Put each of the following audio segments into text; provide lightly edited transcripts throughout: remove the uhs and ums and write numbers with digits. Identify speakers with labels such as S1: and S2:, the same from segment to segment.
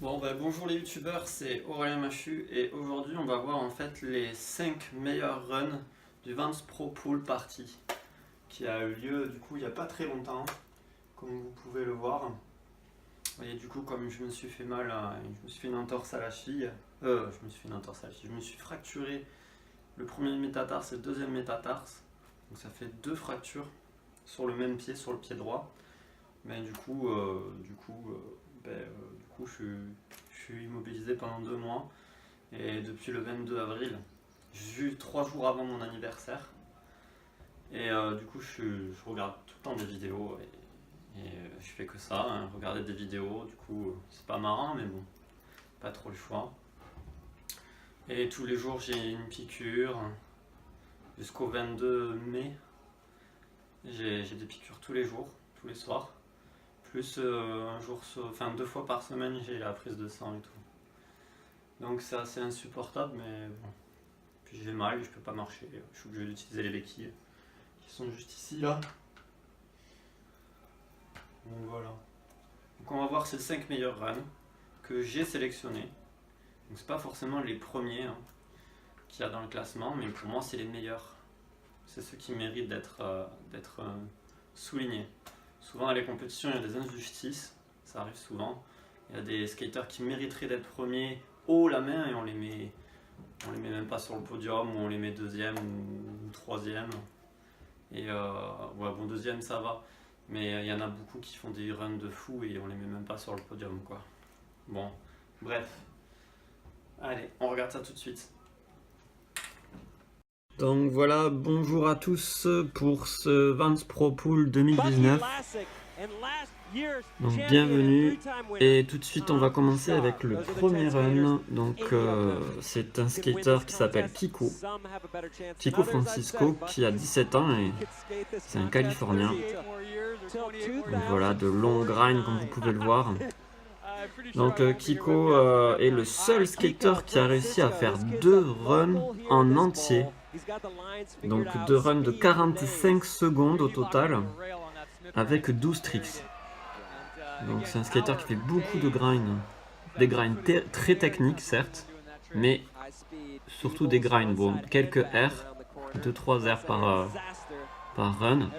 S1: Bon bonjour les youtubeurs, c'est Aurélien Machu et aujourd'hui on va voir en fait les 5 meilleurs runs du Vans Pro Pool Party qui a eu lieu du coup il n'y a pas très longtemps, comme vous pouvez le voir. Vous voyez du coup comme je me suis fait mal, je me suis fait une entorse à la cheville, je me suis fracturé le premier métatarse et le deuxième métatarse, donc ça fait 2 fractures sur le même pied, sur le pied droit. Mais du coup, je suis immobilisé pendant 2 mois et depuis le 22 avril, juste 3 jours avant mon anniversaire. Et du coup, je regarde tout le temps des vidéos et je fais que ça, hein, regarder des vidéos. Du coup, c'est pas marrant, mais bon, pas trop le choix. Et tous les jours, j'ai une piqûre jusqu'au 22 mai. J'ai des piqûres tous les jours, tous les soirs. Plus un jour, enfin 2 fois par semaine, j'ai la prise de sang et tout. Donc c'est assez insupportable, mais bon. Puis j'ai mal, je peux pas marcher, je suis obligé d'utiliser les béquilles qui sont juste ici là. Donc voilà. Donc on va voir ces 5 meilleurs runs que j'ai sélectionnés. Donc c'est pas forcément les premiers hein, qu'il y a dans le classement, mais pour moi c'est les meilleurs. C'est ceux qui méritent d'être soulignés. Souvent dans les compétitions il y a des injustices, ça arrive souvent. Il y a des skaters qui mériteraient d'être premiers haut la main et on les met même pas sur le podium ou on les met deuxième ou troisième. Et ouais bon deuxième ça va, mais il y en a beaucoup qui font des runs de fou et on les met même pas sur le podium quoi. Bon, bref. Allez, on regarde ça tout de suite. Donc voilà, bonjour à tous pour ce Vans Pro Pool 2019. Donc bienvenue et tout de suite on va commencer avec le premier run. Donc c'est un skater qui s'appelle Kiko Francisco qui a 17 ans et c'est un Californien. Donc voilà, de longs grinds comme vous pouvez le voir. Donc Kiko est le seul skater qui a réussi à faire 2 runs en entier. Donc 2 runs de 45 secondes au total avec 12 tricks. Donc c'est un skater qui fait beaucoup de grinds. Des grinds très techniques certes, mais surtout des grinds. Bon, quelques R, 2-3 R par run.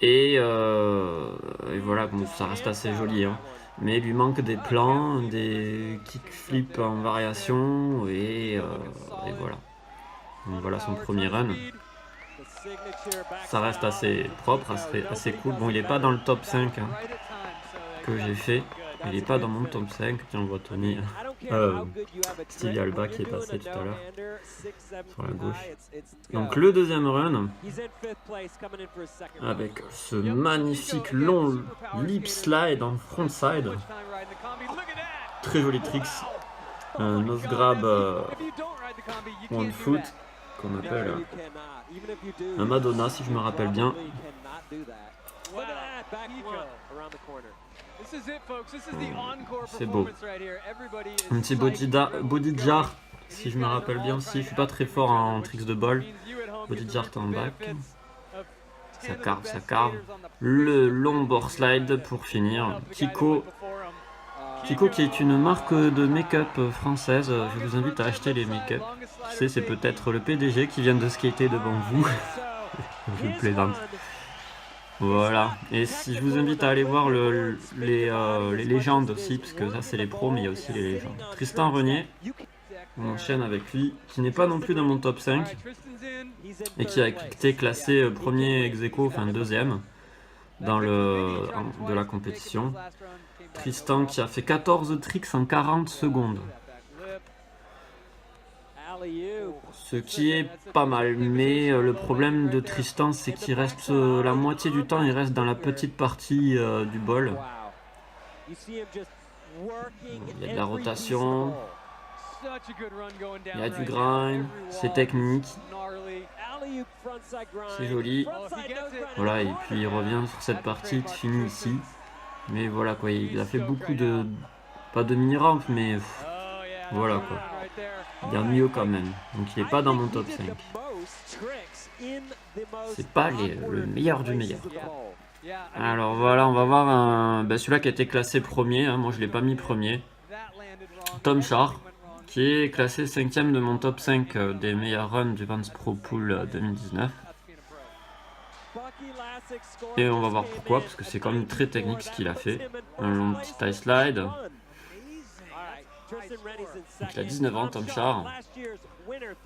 S1: Et voilà, bon, ça reste assez joli. Hein. Mais il lui manque des plans, des kickflips en variation et voilà. Donc voilà son premier run. Ça reste assez propre, assez cool. Bon, il n'est pas dans le top 5 hein, que j'ai fait. Il n'est pas dans mon top 5. Tiens, on voit Tony, Stevie Alba qui est passé tout à l'heure sur la gauche. Donc le deuxième run avec ce magnifique long lip slide en frontside. Très joli tricks. Un nose grab one foot qu'on appelle un Madonna si je me rappelle bien. C'est beau. Un petit body jar si je me rappelle bien aussi. Je suis pas très fort en tricks de ball. Body jar en back. Ça carve. Le long board slide pour finir. Kiko qui est une marque de make-up française. Je vous invite à acheter les make-up. Tu sais, c'est peut-être le PDG qui vient de skater devant vous. Je plaisante. Voilà. Et si je vous invite à aller voir les légendes aussi, parce que ça c'est les pros, mais il y a aussi les légendes. Tristan Renier, on enchaîne avec lui, qui n'est pas non plus dans mon top 5, et qui a été classé premier ex-aequo, enfin deuxième, de la compétition. Tristan qui a fait 14 tricks en 40 secondes. Ce qui est pas mal, mais le problème de Tristan c'est qu'il reste la moitié du temps, il reste dans la petite partie du bol. Il y a de la rotation, il y a du grind, c'est technique, c'est joli. Voilà, et puis il revient sur cette partie, il finit ici. Mais voilà quoi, il a fait beaucoup de... pas de mini-ramp, mais voilà quoi. Il y a mieux quand même, donc il n'est pas dans mon top 5. C'est pas le meilleur du meilleur quoi. Alors voilà, on va voir celui-là qui a été classé premier, hein, moi je l'ai pas mis premier. Tom Sharp, qui est classé 5ème de mon top 5 des meilleurs runs du Vans Pro Pool 2019. Et on va voir pourquoi, parce que c'est quand même très technique ce qu'il a fait. Un long petit tie slide. Donc il a 19 ans, Tom Sharp.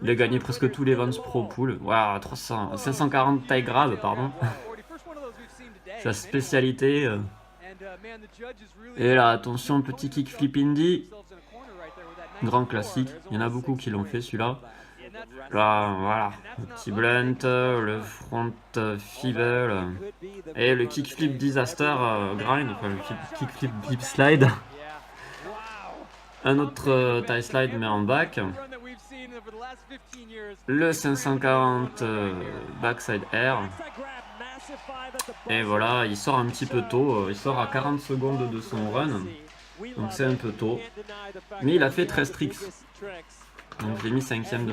S1: Il a gagné presque tous les Vans Pro Pool. Wow, 540 tie grab, pardon. Sa spécialité. Et là, attention, petit kickflip indie. Grand classique. Il y en a beaucoup qui l'ont fait celui-là. Là, voilà. Le petit blunt, le front feeble. Et le kickflip disaster grind. Enfin, le kickflip deep slide. Un autre tie slide mais en back. Le 540 backside air. Et voilà, il sort un petit peu tôt. Il sort à 40 secondes de son run. Donc c'est un peu tôt. Mais il a fait 13 tricks. Donc je l'ai mis 5ème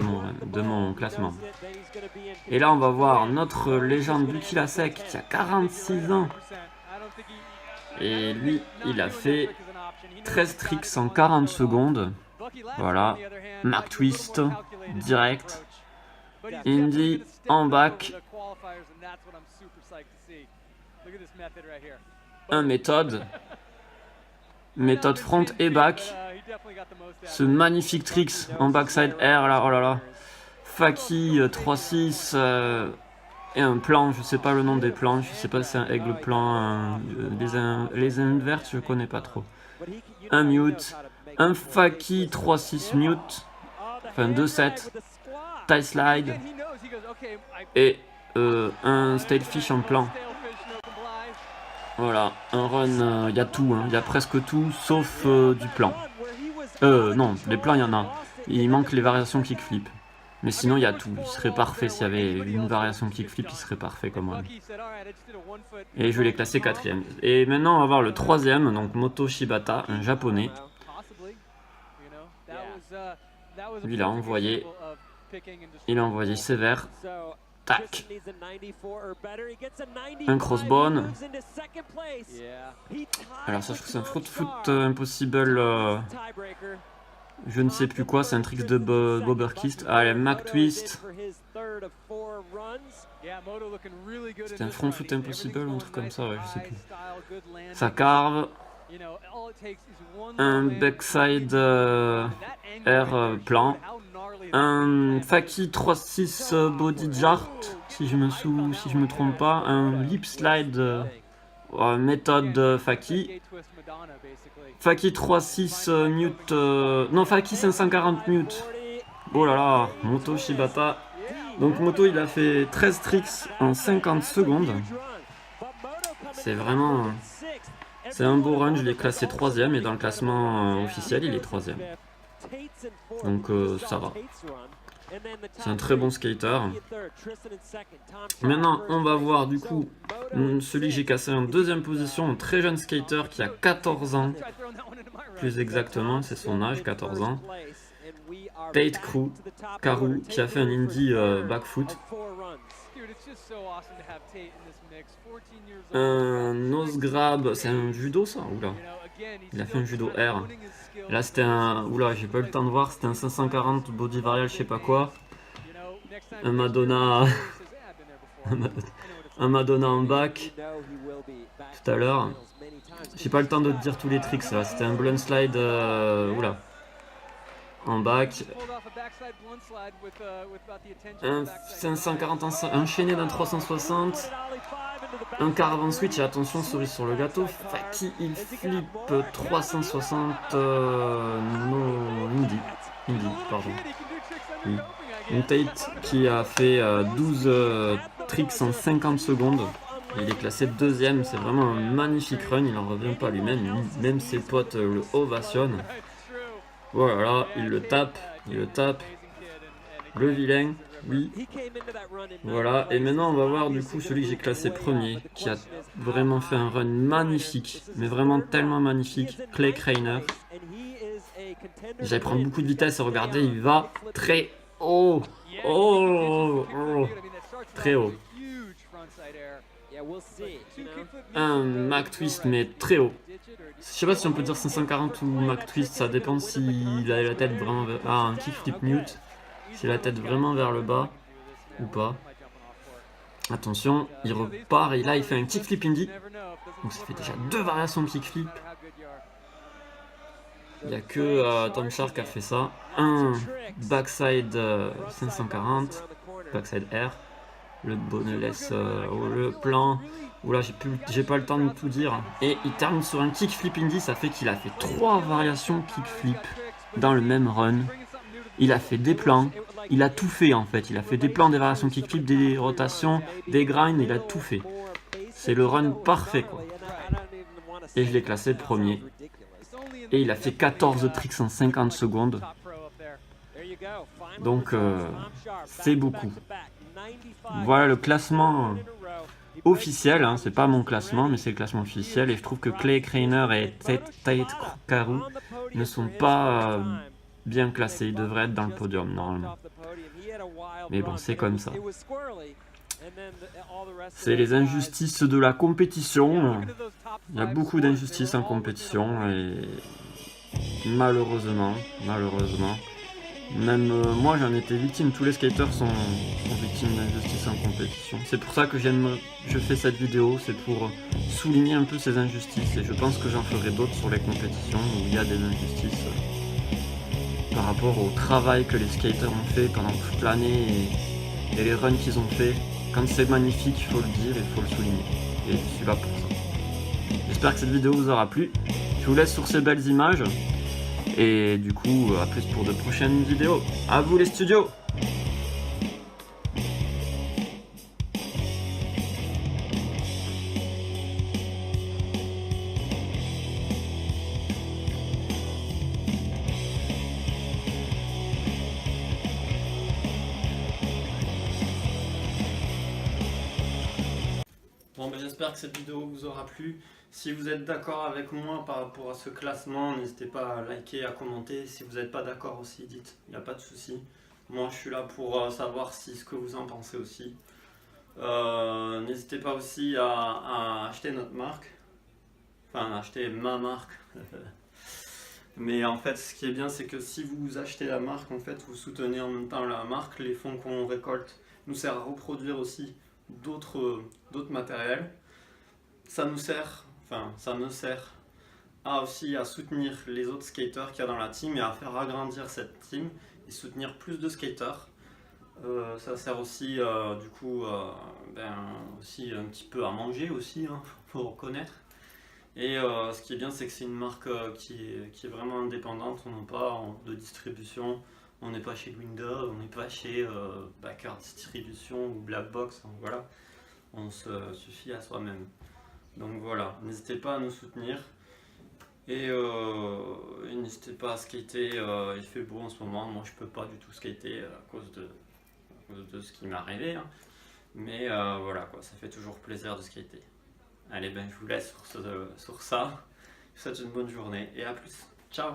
S1: de mon classement. Et là on va voir notre légende Bucky Lasek qui a 46 ans. Et lui, il a fait 13 tricks en 40 secondes. Voilà. Mark Twist, direct. Indie, en back. Un méthode. Méthode front et back. Ce magnifique tricks en backside air là, oh là là. Faki 3-6 et un plan, je sais pas le nom des plans, je sais pas si c'est un aigle plan, les invertes je connais pas trop. Un mute, un Faki 3-6 mute, enfin 2-7, tie slide et un stalefish en plan. Voilà, un run, il y a tout, il y a presque tout sauf du plan. Non, les plans il y en a, il manque les variations kickflip. Mais sinon il y a tout, il serait parfait s'il y avait une variation kickflip, il serait parfait comme moi. Et je l'ai classé 4ème. Et maintenant on va voir le 3ème, donc Moto Shibata, un japonais. Lui il a envoyé sévère. Tac. Un crossbone. Alors ça je trouve que c'est un foot impossible. Je ne sais plus quoi, c'est un trick de Bobberkist. Allez, Mac Twist. C'était un front foot impossible ou un truc comme ça, ouais, je sais plus. Ça carve. Un backside air plan. Un Faki 3-6 body jart, si je me trompe pas. Un lip slide méthode Faki. Faki 3-6 mute. Non, Faki 540 mute. Oh là là, Moto Shibata. Donc Moto il a fait 13 tricks en 50 secondes. C'est vraiment. C'est un beau run, je l'ai classé 3ème et dans le classement officiel il est 3ème. Donc ça va. C'est un très bon skater. Maintenant on va voir du coup celui que j'ai cassé en 2ème position, un très jeune skater qui a 14 ans. Plus exactement, c'est son âge, 14 ans. Tate Karu qui a fait un indie backfoot. Un nose grab, c'est un judo ça? Oula. Il a fait un judo air. Là c'était un. Oula, j'ai pas eu le temps de voir, c'était un 540 body varial, je sais pas quoi. Un Madonna. Un Madonna en back. Tout à l'heure. J'ai pas le temps de te dire tous les tricks là. C'était un blunt slide. Oula. En back. Un 540 enchaîné d'un 360. Un caravan switch, et attention, cerise sur le gâteau. Faki il flip 360 Indie, pardon. Oui. Une Tate qui a fait 12 tricks en 50 secondes. Il est classé 2ème, c'est vraiment un magnifique run, il n'en revient pas lui-même, même ses potes le ovationnent. Voilà, il le tape. Le vilain, oui. Voilà, et maintenant on va voir du coup celui que j'ai classé premier, qui a vraiment fait un run magnifique, mais vraiment tellement magnifique, Clay Craner. J'allais prendre beaucoup de vitesse et regardez, il va très haut. Très haut. un Mac Twist mais très haut. Je sais pas si on peut dire 540 ou Mac Twist, ça dépend s'il a la tête vraiment vers... Ah, un kickflip mute, s'il a la tête vraiment vers le bas ou pas. Attention, il repart et là il fait un kickflip indie. Donc ça fait déjà 2 variations de kickflip. Il n'y a que Tom Shark qui a fait ça. Un backside 540, backside air. Le boneless, le plan. Oula, j'ai pas le temps de tout dire. Et il termine sur un kickflip indie, ça fait qu'il a fait 3 variations kickflip dans le même run. Il a fait des plans, il a tout fait en fait. Il a fait des plans, des variations kickflip, des rotations, des grinds, il a tout fait. C'est le run parfait quoi. Et je l'ai classé premier. Et il a fait 14 tricks en 50 secondes. Donc c'est beaucoup. Voilà le classement officiel, hein. C'est pas mon classement mais c'est le classement officiel. Et je trouve que Clay Craner et Tate Karu ne sont pas bien classés. Ils devraient être dans le podium normalement. Mais bon, c'est comme ça. C'est les injustices de la compétition. Il y a beaucoup d'injustices en compétition et malheureusement, même moi j'en étais victime. Tous les skaters sont victimes d'injustices en compétition. C'est pour ça que je fais cette vidéo, c'est pour souligner un peu ces injustices. Et je pense que j'en ferai d'autres sur les compétitions où il y a des injustices par rapport au travail que les skaters ont fait pendant toute l'année et les runs qu'ils ont fait. Quand c'est magnifique, il faut le dire et il faut le souligner. Et je suis là pour ça. J'espère que cette vidéo vous aura plu. Je vous laisse sur ces belles images. Et du coup, à plus pour de prochaines vidéos. À vous les studios! Bon, ben, j'espère que cette vidéo vous aura plu. Si vous êtes d'accord avec moi par rapport à ce classement, n'hésitez pas à liker, à commenter. Si vous n'êtes pas d'accord aussi, dites, il n'y a pas de souci. Moi, je suis là pour savoir ce que vous en pensez aussi. N'hésitez pas aussi à acheter notre marque. Enfin, acheter ma marque. Mais en fait, ce qui est bien, c'est que si vous achetez la marque, en fait, vous soutenez en même temps la marque. Les fonds qu'on récolte nous servent à reproduire aussi d'autres matériels. Ça me sert aussi à soutenir les autres skaters qu'il y a dans la team et à faire agrandir cette team et soutenir plus de skaters. Ça sert aussi du coup aussi un petit peu à manger aussi, hein, faut reconnaître. Et ce qui est bien, c'est que c'est une marque qui est vraiment indépendante. On n'a pas de distribution, on n'est pas chez Windows, on n'est pas chez Backer Distribution ou Blackbox, hein, voilà. On se suffit à soi-même. Donc voilà, n'hésitez pas à nous soutenir et n'hésitez pas à skater. Il fait beau en ce moment, moi je peux pas du tout skater à cause de ce qui m'est arrivé, hein. Mais voilà quoi, ça fait toujours plaisir de skater. Allez, ben je vous laisse sur ça. Je vous souhaite une bonne journée et à plus. Ciao.